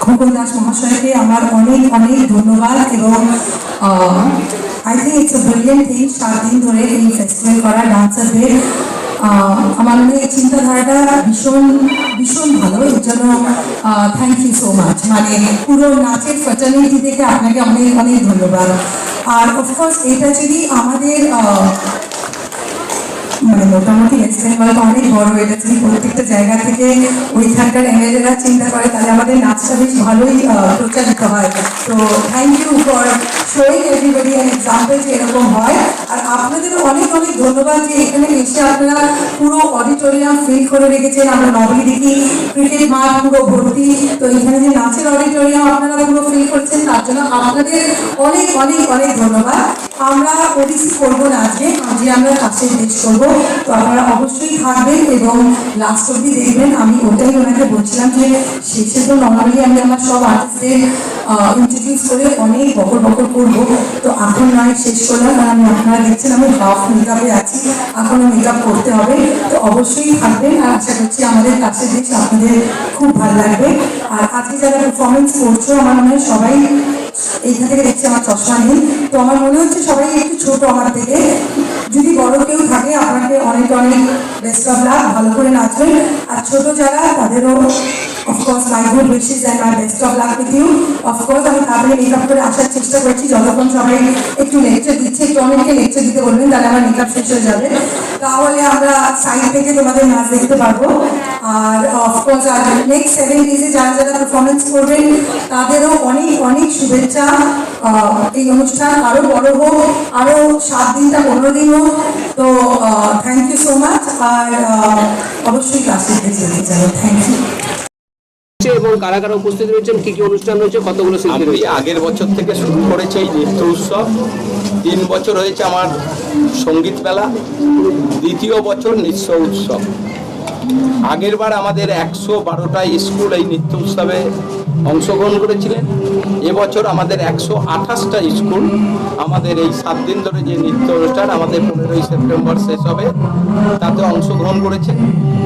খোকন দাস মহাশয়কে আমার অনেক অনেক ধন্যবাদ। এবং I think it's a brilliant thing 7 দিন ধরে এই ফেস্টিভ্যাল করা ডান্সারদের। আমার মনে হয় এই চিন্তাধারাটা ভীষণ ভীষণ ভালো। এর জন্য থ্যাংক ইউ সো মাচ। মানে পুরো নাচের ফ্র্যাটার্নিটি থেকে আপনাকে অনেক অনেক ধন্যবাদ। আর অফকোর্স এটা যদি আমাদের মানে মোটামুটি ওয়েস্ট বেঙ্গলটা অনেক বড়, এটা যদি প্রত্যেকটা জায়গা থেকে ওইখানকার এমএলএরা চিন্তা করে তাহলে আমাদের নাচটা বেশ ভালোই প্রচারিত হয়। তো thank you for showing everybody an example যে এরকম হয়। আর আপনাদেরও অনেক অনেক ধন্যবাদ যে এখানে এসে আপনারা পুরো অডিটোরিয়াম ফিল করে রেখেছেন। আমরা নবী দেখি ক্রিকেট মাঠ পুরো ভর্তি, তো এখানে যে নাচের অডিটোরিয়াম আপনারা পুরো ফিল করছেন তার জন্য আপনাদের অনেক অনেক অনেক ধন্যবাদ। আমরা ওডিসি করবো না আজকে, আজকে আমরা কাছের দেশ করবো। তো আপনারা অবশ্যই থাকবেন এবং লাস্ট অব্দি দেখবেন। আমি ওটাই ওনাকে বলছিলাম যে শেষে তো নর্মালি আমি আমার সব আর্টিস্টদের ইন্ট্রোডিউস করে অনেক বকর বকর করবো, তো এখন নয় শেষ করলাম। কারণ আপনারা দেখছেন আমি হাফ মেকআপে আছি, এখনো মেকআপ করতে হবে। তো অবশ্যই থাকবেন আর আশা করছি আমাদের কাছের দেশ আপনাদের খুব ভালো লাগবে। আর আজকে যারা পারফরমেন্স করছো আমার মনে হয় সবাই এইখান থেকে দেখছি, আমার চশমা নেই, তো আমার মনে হচ্ছে সবাই একটু ছোট আমার থেকে। যদি বড় কেউ থাকে আপনাকে অনেক অনেক বেস্ট অফ লাক, ভালো করে নাচবেন। আর ছোট যারা তাদেরও of course my good wishes and my best of luck with you. Of course আমি তাড়াতাড়ি মেকআপ করে আসার চেষ্টা করছি, যতক্ষণ সবাই একটু লেকচার দিচ্ছে, একটু অনেককে লেকচার দিতে বলবেন, তাহলে আমার মেকআপ শেষ হয়ে যাবে, তাহলে আমরা সাইড থেকে তোমাদের নাচ দেখতে পারবো। আর অফকোর্স আর নেক্সট 7 ডেজে যারা যারা পারফরমেন্স করবেন তাদেরও অনেক অনেক শুভেচ্ছা। এই অনুষ্ঠান আরো বড় হোক, আরো 7 দিনটা 15 দিন হোক। তো থ্যাংক ইউ সো মাচ। আর অবশ্যই ক্লাসে যেতে চাই। Thank you. এবং কারা কারা উপস্থিত রয়েছেন, কি কি অনুষ্ঠান রয়েছে, কতগুলো শিল্পী রয়েছে? আগের বছর থেকে শুরু করেছে এই নৃত্য উৎসব। 3 বছর হয়েছে আমার সঙ্গীত মেলা, দ্বিতীয় বছর নৃত্য উৎসব। আগের বার আমাদের 112টা স্কুল এই নৃত্য উৎসবে অংশগ্রহণ করেছিলেন। এবছর আমাদের 128টা স্কুল আমাদের এই 7 দিন ধরে যে নৃত্য অনুষ্ঠান আমাদের 15ই সেপ্টেম্বর শেষ হবে তাতে অংশগ্রহণ করেছেন।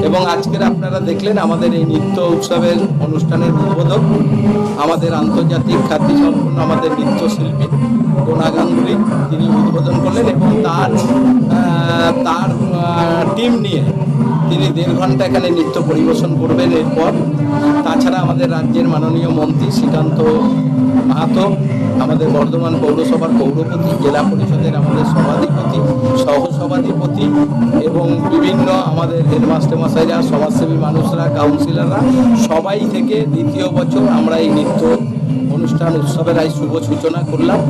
এবং আজকের আপনারা দেখলেন আমাদের এই নৃত্য উৎসবের অনুষ্ঠানের উদ্বোধক আমাদের আন্তর্জাতিক খ্যাতিসম্পন্ন আমাদের নৃত্যশিল্পী ডোনা গাঙ্গুলি, তিনি উদ্বোধন করলেন এবং তার টিম নিয়ে তিনি 1.5 ঘন্টা এখানে নৃত্য পরিবেশন করবেন। এরপর তাছাড়া আমাদের রাজ্যের মাননীয় মন্ত্রী শ্রীকান্ত মাহাতো, আমাদের বর্ধমান পৌরসভার পৌরপতি, জেলা পরিষদের আমাদের সভাধিপতি, সহসভাধিপতি এবং বিভিন্ন আমাদের হেডমাস্টার মশাইরা, সমাজসেবী মানুষরা, কাউন্সিলররা সবাই থেকে দ্বিতীয় বছর আমরা এই নৃত্য অনুষ্ঠান উৎসবের এই শুভ সূচনা করলাম।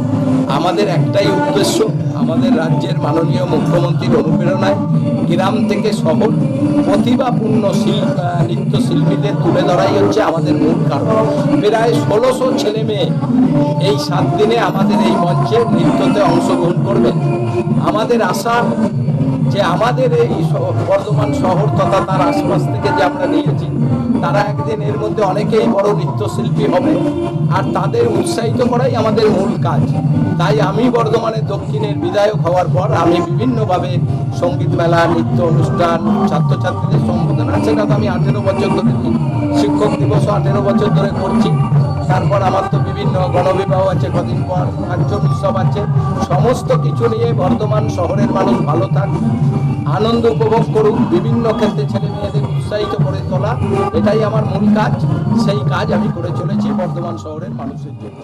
আমাদের একটাই উদ্দেশ্য, আমাদের রাজ্যের মাননীয় মুখ্যমন্ত্রীর অনুপ্রেরণায় গ্রাম থেকে শহর প্রতিভাপূর্ণ নৃত্যশিল্পীদের তুলে ধরাই হচ্ছে আমাদের মূল কারণ। প্রায় 1600 ছেলে মেয়ে এই 7 দিনে আমাদের এই মঞ্চে নৃত্যতে অংশগ্রহণ করবেন। আমাদের আশা যে আমাদের এই বর্ধমান শহর তথা তার আশপাশ থেকে যে আমরা নিয়েছি তারা একদিন এর মধ্যে অনেকেই বড় নৃত্যশিল্পী হবে, আর তাদের উৎসাহিত করাই আমাদের মূল কাজ। তাই আমি বর্ধমানের দক্ষিণের বিধায়ক হওয়ার পর আমি বিভিন্নভাবে সঙ্গীত মেলা, নৃত্য অনুষ্ঠান, ছাত্রছাত্রীদের সম্বোধনা, সেটা তো আমি 18 বছর ধরে, শিক্ষক দিবসও 18 বছর ধরে করছি। তারপর আমার তো বিভিন্ন গণবিবাহ আছে, কদিন পর রাজ্য উৎসব আছে। সমস্ত কিছু নিয়ে বর্ধমান শহরের মানুষ ভালো থাক, আনন্দ উপভোগ করুক, বিভিন্ন ক্ষেত্রে ছেলে মেয়েদের উৎসাহিত করে তোলা, এটাই আমার মূল কাজ। সেই কাজ আমি করে চলেছি বর্ধমান শহরের মানুষের জন্য।